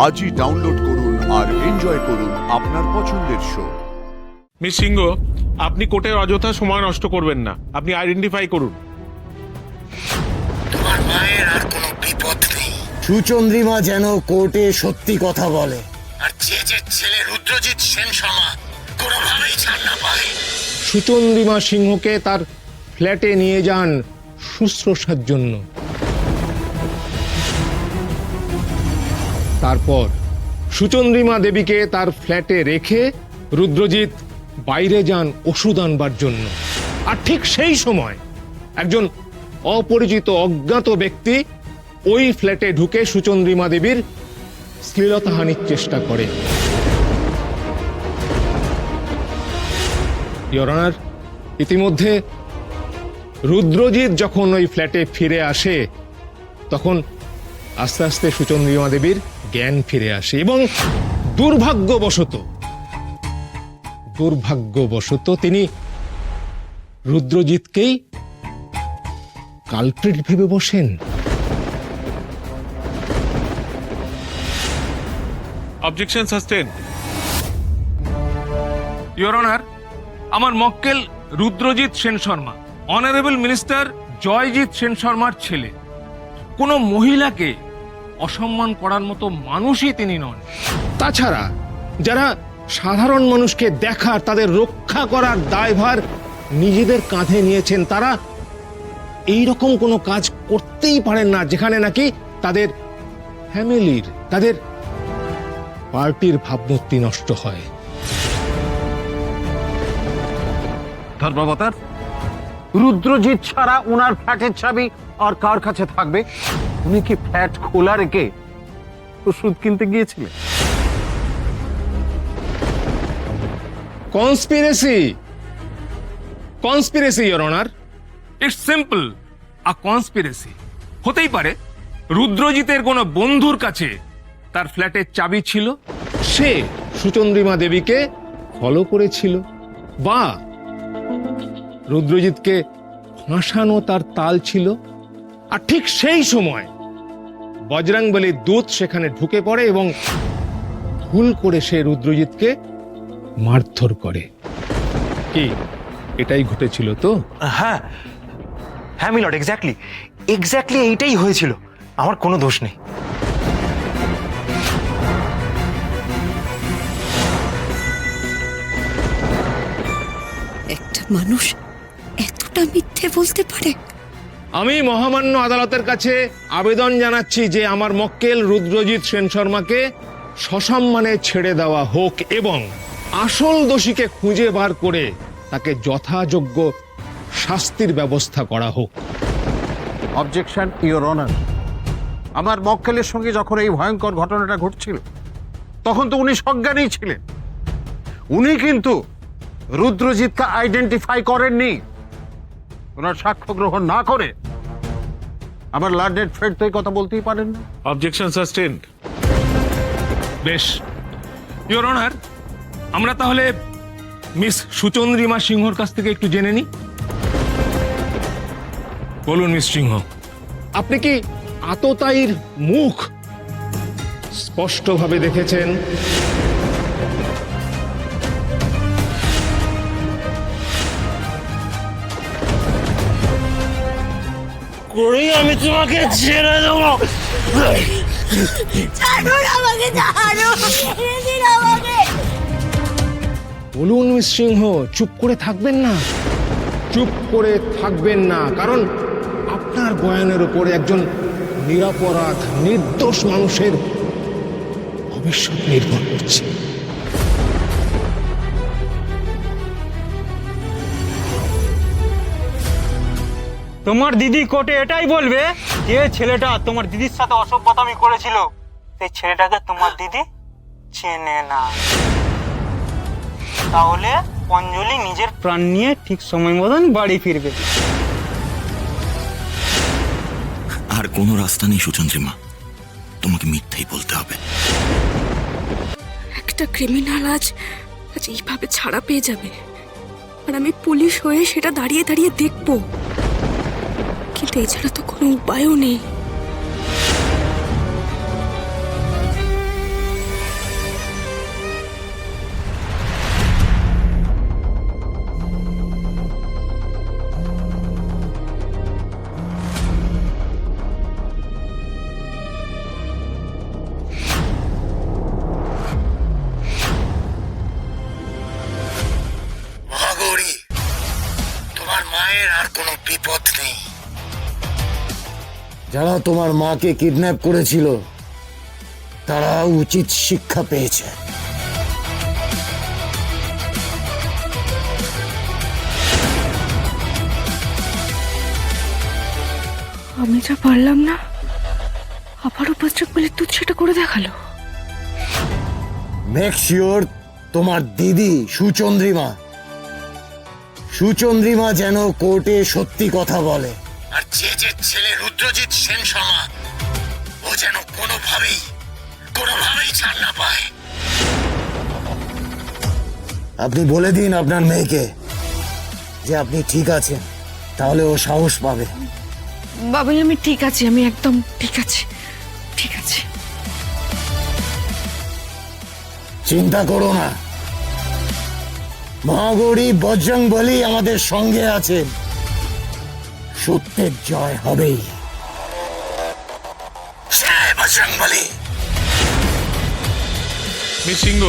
আজই ডাউনলোড করুন আর এনজয় করুন আপনার পছন্দের শো। মিস সিংহ, আপনি কোর্টের অযথা সময় নষ্ট করবেন না, আপনি আইডেন্টিফাই করুন। তোমার মায়ের আর কোনো বিপদ নেই। সুচন্দ্রিমা যেন কোর্টে সত্যি কথা বলে। আর যে ছেলে রুদ্রজিৎ সেন শর্মা কোনোভাবেই ছাড় না পায়। সুচন্দ্রিমা সিংহকে তার ফ্ল্যাটে নিয়ে যান শুশ্রূষার জন্য। তারপর সুচন্দ্রিমা দেবীকে তার ফ্ল্যাটে রেখে রুদ্রজিৎ বাইরে যান ওষুধ আনবার জন্য। আর ঠিক সেই সময় একজন অপরিচিত অজ্ঞাত ব্যক্তি ওই ফ্ল্যাটে ঢুকে সুচন্দ্রিমা দেবীর শ্লীলতাহানির চেষ্টা করে। ইওর অনার, ইতিমধ্যে রুদ্রজিৎ যখন ওই ফ্ল্যাটে ফিরে আসে তখন আস্তে আস্তে সুচন্দ্রিমা দেবীর জ্ঞান ফিরে আসে এবং দুর্ভাগ্যবশত তিনি রুদ্রজিৎকেই কালপ্রিট ভেবে বসেন। Objection sustain. ইওর অনার, আমার মক্কেল রুদ্রজিৎ সেন শর্মা অনারেবল মিনিস্টার জয়জিৎ সেন শর্মার ছেলে। কোনো মহিলাকে অসম্মান করার মতো মানুষই তিনি নন। তাছাড়া যারা সাধারণ মানুষকে দেখার, তাদের রক্ষা করার দায়ভার নিজেদের কাঁধে নিয়েছেন, তারা এই রকম কোনো কাজ করতেই পারেন না যেখানে নাকি তাদের ফ্যামিলির, তাদের পার্টির ভাবমূর্তি নষ্ট হয়। ধর্মাবতার, রুদ্রজিৎ ছাড়া ওনার ফ্ল্যাটের চাবি আর কার কাছে থাকবে? উনি কি ফ্ল্যাট খোলা রেখে ওষুধ কিনতে গিয়েছিলেন? Conspiracy your honour, it's simple a conspiracy. হতেই পারে রুদ্রজিতের কোনো বন্ধুর কাছে তার ফ্ল্যাটের চাবি ছিল, সে সুচন্দ্রিমা দেবীকে ফলো করেছিল, বা রুদ্রজিৎকে ফাঁসানো তার তাল ছিল। আর ঠিক সেই সময় বজরংবলীর দূত সেখানে ঢুকে পড়ে এবং ভুল করে সে রুদ্রজিৎকে মারধর করে। কি এটাই ঘটেছিল তো? হ্যাঁ হ্যাঁ মিলর্ড, এক্স্যাক্টলি এইটাই হয়েছিল। আমার কোনো দোষ নেই। একটা মানুষ এতটা মিথ্যে বলতে পারে? আমি মহামান্য আদালতের কাছে আবেদন জানাচ্ছি যে আমার মক্কেল রুদ্রজিৎ সেন শর্মাকে সসম্মানে ছেড়ে দেওয়া হোক এবং আসল দোষীকে খুঁজে বার করে তাকে যথাযোগ্য শাস্তির ব্যবস্থা করা হোক। Objection your honour. আমার মক্কেলের সঙ্গে যখন এই ভয়ঙ্কর ঘটনাটা ঘটছিল তখন তো উনি সজ্ঞানেই ছিলেন। উনি কিন্তু রুদ্রজিৎকে আইডেন্টিফাই করেননি। ওনার সাক্ষ্য গ্রহণ না করে আমার লার্নেড ফ্রেন্ড তো এই কথা বলতেই পারেন না। Objection sustain. বেশ ইওর অনার, আমরা তাহলে মিস সুচন্দ্রিমা সিংহর কাছ থেকে একটু জেনে নিই। বলুন মিস সিংহ, আপনি কি আততায়ীর মুখ স্পষ্টভাবে দেখেছেন? আমি তোমাকে ছেড়ে দেবো। বলুন মিস সিংহ, চুপ করে থাকবেন না, চুপ করে থাকবেন না, কারণ আপনার বয়ানের উপরে একজন নিরপরাধ নির্দোষ মানুষের ভবিষ্যৎ নির্ভর করছে। তোমার দিদি কোর্টে এটাই বলবে যে ছেলেটা তোমার দিদির সাথে অসভ্যতামি করেছিল সেই ছেলেটাকে তোমার দিদি চেনে না। তাহলে অঞ্জলি নিজের প্রাণ নিয়ে ঠিক সময় মতন বাড়ি ফিরবে। আর কোনো রাস্তা নেই সুচন্দ্রিমা, তোমাকে মিথ্যেই বলতে হবে। একটা ক্রিমিনাল আজ এইভাবে ছাড়া পেয়ে যাবে, আর আমি পুলিশ হয়ে সেটা দাঁড়িয়ে দাঁড়িয়ে দেখবো। কিন্তু এছাড়া তো কোনো উপায়ও নেই। যারা তোমার মাকে কিডন্যাপ করেছিল তারা উচিত শিক্ষা পেয়েছে। আমি যা পারলাম না, আবার উপদ্রব বলে তুই সেটা করে দেখালো। মেক শিওর তোমার দিদি সুচন্দ্রিমা যেন কোর্টে সত্যি কথা বলে। আর যে ছেলে রুদ্রজিৎ সেন শর্মা, ও যেন কোনোভাবেই ছাড় না পায়। আপনি বলে দিন আপনার মেয়েকে যে আপনি ঠিক আছেন, তাহলে ও সাহস পাবে। বাবাই, আমি ঠিক আছি, আমি একদম ঠিক আছি, ঠিক আছে। চিন্তা করো না, মহাগৌরী বজরংবলী আমাদের সঙ্গে আছেন। সত্যের জয় হবেই। জয় বজরংবলী। মিস সিংহ,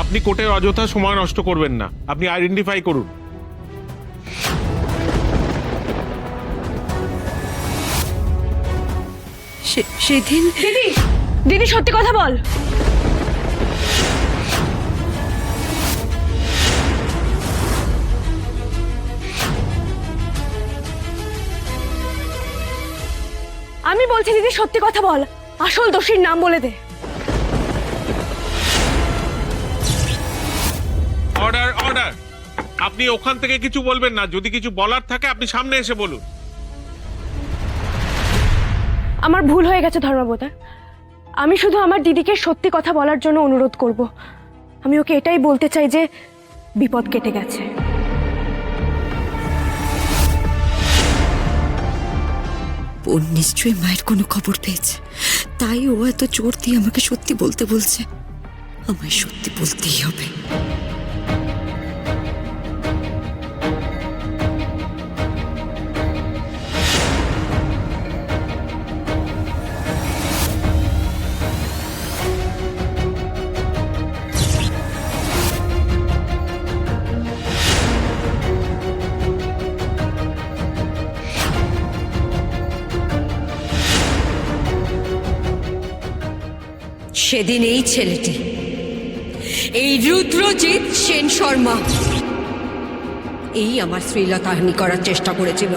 আপনি কোর্টে অযথা সময় নষ্ট করবেন না, আপনি আইডেন্টিফাই করুন। সেদিন দিদি সত্যি কথা বল। আমি বলছি দিদি সত্যি কথা বল, আসল দোষীর নাম বলে দে। অর্ডার অর্ডার, আপনি ওখান থেকে কিছু বলবেন না, যদি কিছু বলার থাকে আপনি সামনে এসে বলুন। আমার ভুল হয়ে গেছে ধর্মাবতার, আমি শুধু আমার দিদিকে সত্যি কথা বলার জন্য অনুরোধ করব। আমি ওকে এটাই বলতে চাই যে বিপদ কেটে গেছে। বোন নিশ্চয়ই মায়ের কোনো খবর পেয়েছে, তাই ও এত জোর দিয়ে আমাকে সত্যি বলতে বলছে। আমায় সত্যি বলতেই হবে। সেদিন এই ছেলেটি, এই রুদ্রজিৎ সেন শর্মা, এই আমার শ্রীলতাহানি করার চেষ্টা করেছিল।